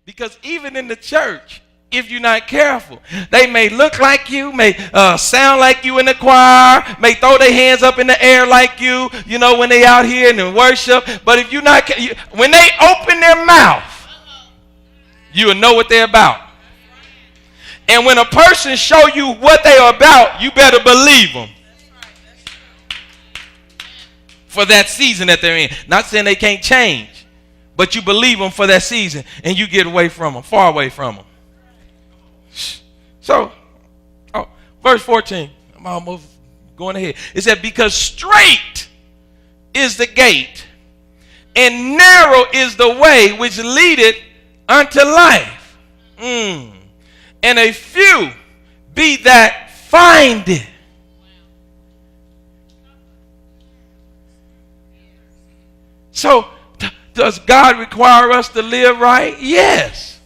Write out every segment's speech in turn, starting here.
Because even in the church, if you're not careful, they may look like you, may sound like you in the choir, may throw their hands up in the air like you, when they out here and in worship. But if you're not, when they open their mouth, you will know what they're about. And when a person show you what they are about, you better believe them. For that season that they're in. Not saying they can't change, but you believe them for that season, and you get away from them, far away from them. So, verse 14, I'm almost going ahead. It said, because straight is the gate, and narrow is the way which leadeth unto life. And a few be that find it. So, does God require us to live right? Yes.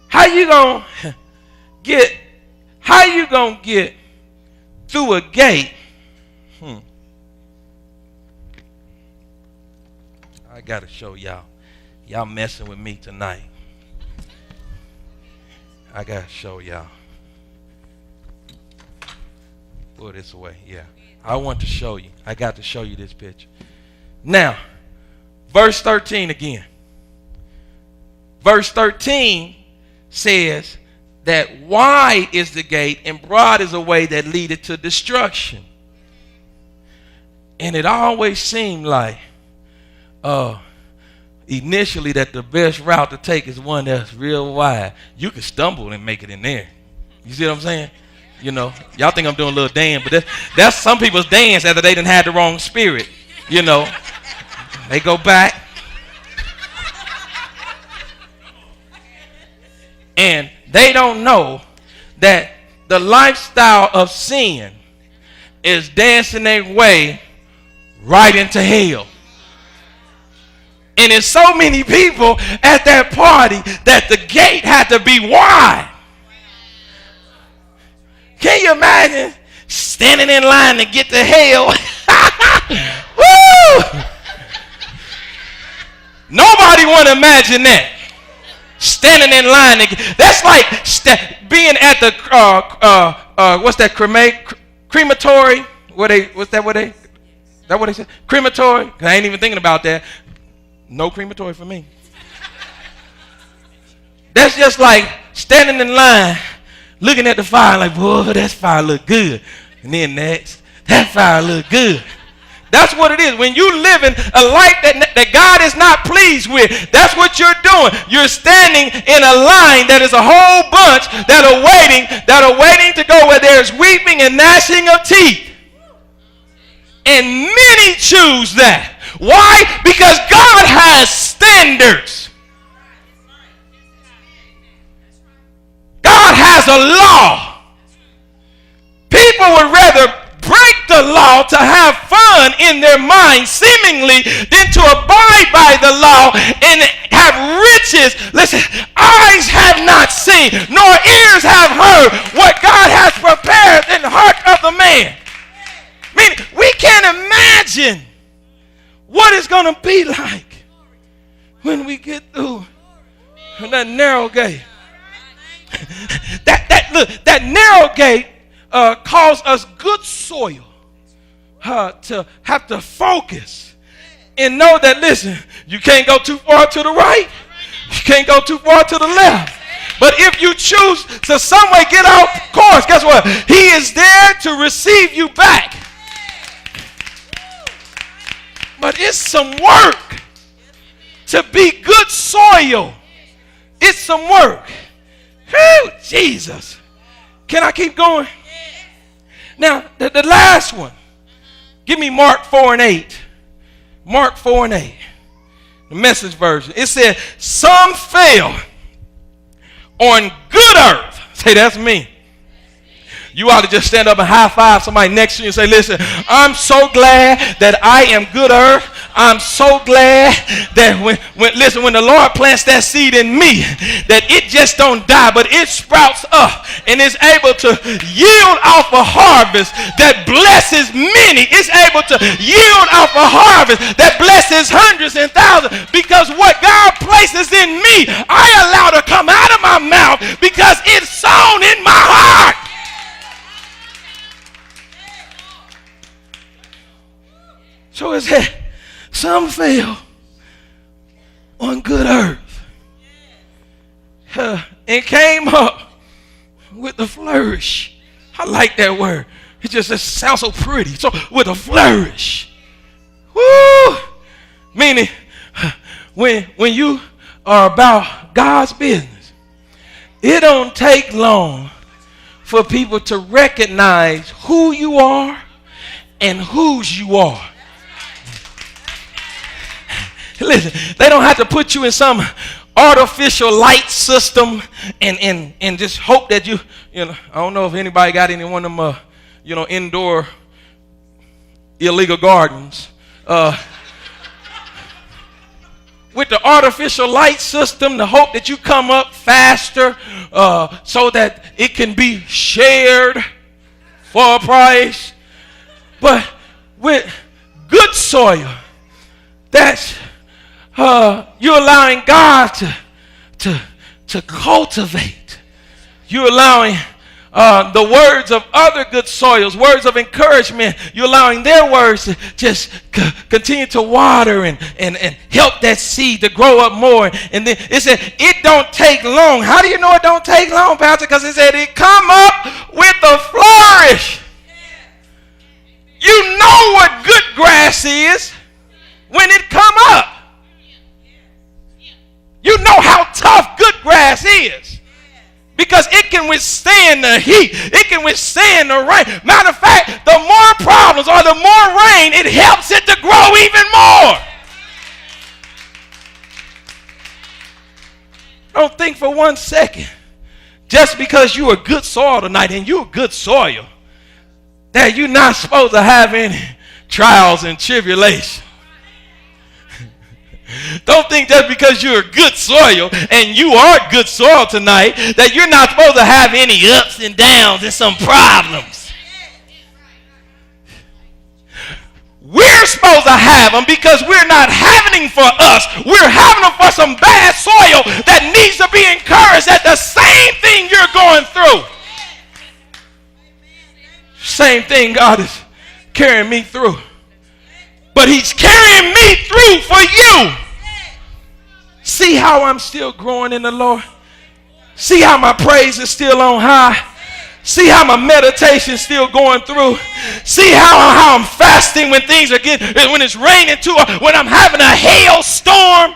How you gonna get through a gate? I gotta show y'all. Y'all messing with me tonight. I gotta show y'all. Put this away. Yeah. I want to show you. I got to show you this picture. Now, verse 13 again. Verse 13 says that wide is the gate and broad is a way that leadeth to destruction. And it always seemed like initially that the best route to take is one that's real wide. You can stumble and make it in there. You see what I'm saying? Y'all think I'm doing a little dance, but that's some people's dance after they done had the wrong spirit. They go back. And they don't know that the lifestyle of sin is dancing their way right into hell. And there's so many people at that party that the gate had to be wide. Can you imagine standing in line to get to hell? Woo! Nobody want to imagine that. Standing in line. That's like being at the what's that crematory? Is that what they said? Crematory? I ain't even thinking about that. No crematory for me. That's just like standing in line, looking at the fire like, whoa, that fire look good. And then next, that fire look good. That's what it is. When you living a life that God is not pleased with, that's what you're doing. You're standing in a line that is a whole bunch that are waiting to go where there's weeping and gnashing of teeth. And many choose that. Why? Because God has standards. God has a law. People would rather break the law to have fun in their mind seemingly than to abide by the law and have riches. Listen, eyes have not seen nor ears have heard what God has prepared in the heart of the man. Meaning we can't imagine what it's going to be like when we get through that narrow gate. That narrow gate cause us good soil to have to focus and know that, listen, you can't go too far to the right, you can't go too far to the left. But if you choose to some way get off course, guess what? He is there to receive you back. But it's some work to be good soil. It's some work. Whew, Jesus. Can I keep going? Now, the last one. Give me Mark 4:8. Mark 4:8. The Message version. It said, some fell on good earth. Say, that's me. You ought to just stand up and high five somebody next to you and say, listen, I'm so glad that I am good earth. I'm so glad that when the Lord plants that seed in me, that it just don't die, but it sprouts up and is able to yield off a harvest that blesses many. It's able to yield off a harvest that blesses hundreds and thousands, because what God places in me, I allow to come out of my mouth because it's sown in my heart. So it said, some fell on good earth and came up with a flourish. I like that word. It just sounds so pretty. So with a flourish. Woo! Meaning, when you are about God's business, it don't take long for people to recognize who you are and whose you are. Listen, they don't have to put you in some artificial light system and just hope that you know, I don't know if anybody got any one of them, indoor illegal gardens. With the artificial light system, the hope that you come up faster so that it can be shared for a price. But with good soil, that's you're allowing God to cultivate. You're allowing the words of other good soils, words of encouragement. You're allowing their words to just continue to water and help that seed to grow up more. And then it said it don't take long. How do you know it don't take long, Pastor? Because it said it come up with a flourish. You know what good grass is when it come up. You know how tough good grass is, because it can withstand the heat. It can withstand the rain. Matter of fact, the more problems or the more rain, it helps it to grow even more. Don't think for 1 second, just because you are good soil tonight and you're good soil, that you're not supposed to have any trials and tribulations. Don't think just because you're good soil and you are good soil tonight that you're not supposed to have any ups and downs and some problems. We're supposed to have them because we're not having them for us. We're having them for some bad soil that needs to be encouraged at the same thing you're going through. Same thing God is carrying me through. But he's carrying me through for you. See how I'm still growing in the Lord? See how my praise is still on high? See how my meditation is still going through? See how I'm fasting when things are when it's raining too, when I'm having a hailstorm?